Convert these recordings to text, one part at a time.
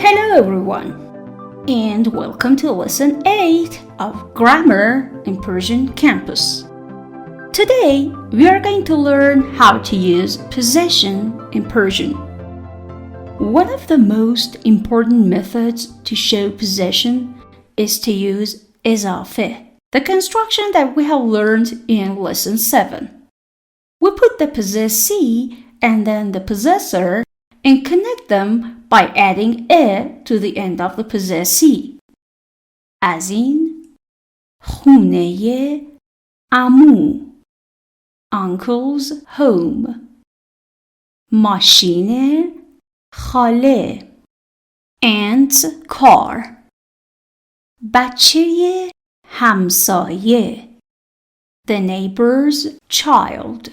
Hello everyone, and welcome to Lesson 8 of Grammar in Persian Campus. Today, we are going to learn how to use possession in Persian. One of the most important methods to show possession is to use Ezafe, the construction that we have learned in Lesson 7. We put the possessee and then the possessor and connect them by adding e to the end of the possessee. از این خونه عمو, uncle's home. ماشین خاله, aunt's car. بچه همسایه, the neighbor's child.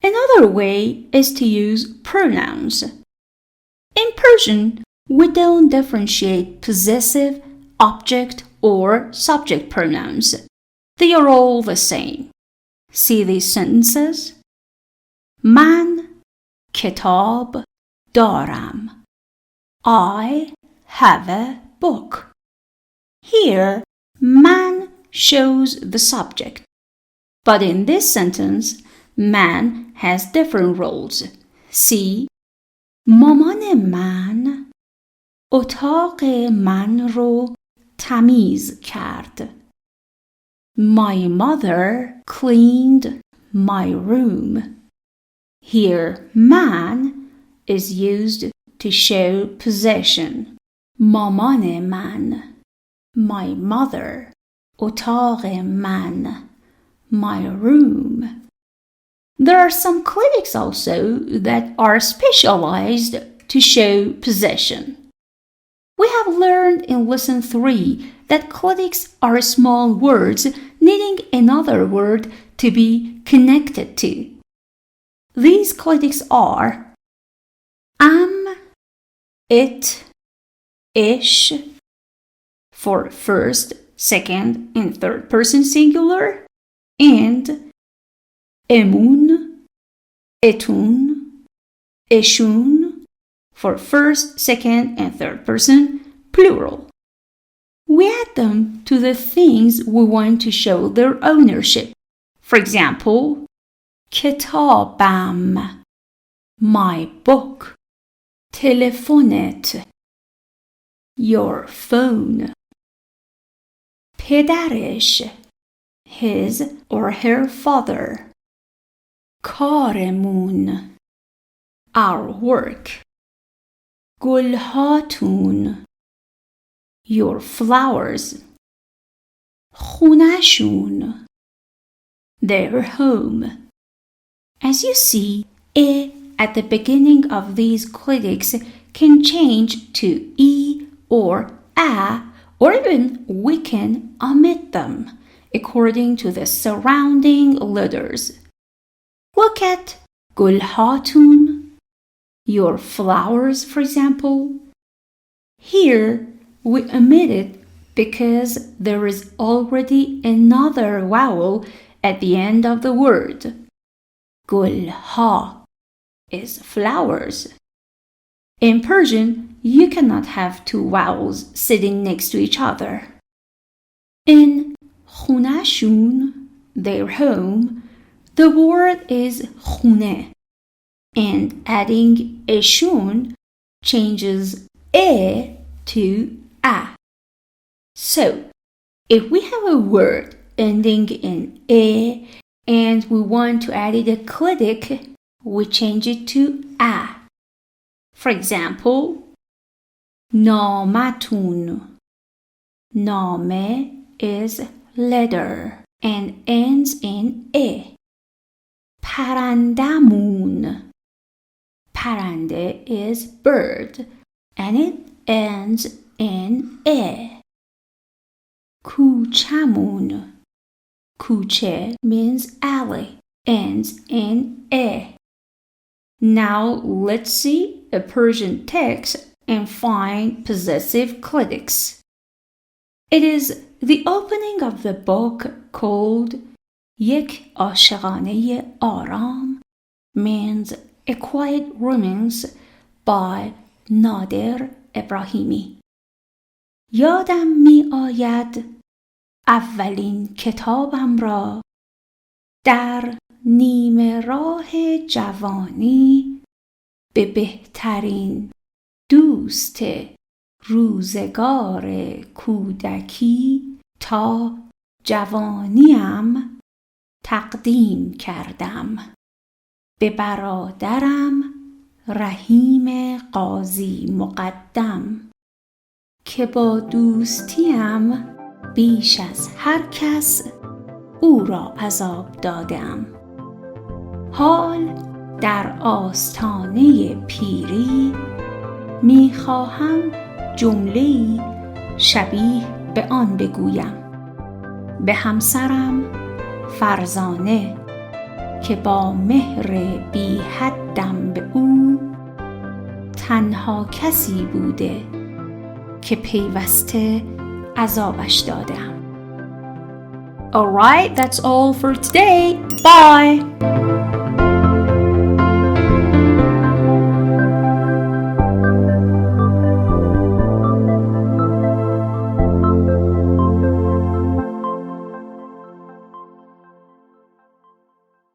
Another way is to use pronouns. In Persian, we don't differentiate possessive, object, or subject pronouns. They are all the same. See these sentences? من کتاب دارم. I have a book. Here, man shows the subject. But in this sentence, man has different roles. See, مامان من اتاق من رو تمیز کرد. My mother cleaned my room. Here, man is used to show possession. مامان من, my mother, اتاق من, my room. There are some clitics also that are specialized to show possession. We have learned in Lesson 3 that clitics are small words needing another word to be connected to. These clitics are am, it, ish for first, second, and third person singular, and emun, etun, eshun for first, second, and third person plural. We add them to the things we want to show their ownership. For example, کتابم, my book. تلفنت, your phone. پدرش, his or her father. کارمون, our work. گلهاتون, your flowers. خونه‌شون, their home. As you see, e at the beginning of these clitics can change to e or a, or even we can omit them according to the surrounding letters. Look at gulhatun, your flowers, for example. Here, we omit it because there is already another vowel at the end of the word. Gulha is flowers. In Persian, you cannot have two vowels sitting next to each other. In khunashun, their home, the word is khune, and adding eshun changes e to a. So, if we have a word ending in e and we want to add it a clitic, we change it to a. For example, namatun. Name is letter and ends in e. Parandamun. Parande is bird and it ends in e. Kuchamun. Kuche means alley, ends in e. Now let's see a Persian text and find possessive clitics. It is the opening of the book called یک عاشقانه آرام means A Quiet Romance by Nader ابراهیمی. یادم می آید اولین کتابم را در نیمه راه جوانی به بهترین دوست روزگار کودکی تا جوانیم تقدیم کردم به برادرم رحیم قاضی مقدم که با دوستیم بیش از هر کس او را عذاب دادم. حال در آستانه پیری می‌خواهم جمله‌ای شبیه به آن بگویم به همسرم فرزانه که با مهر بی حدم به او تنها کسی بوده که پیوسته عذابش دادم. Alright, that's all for today. Bye!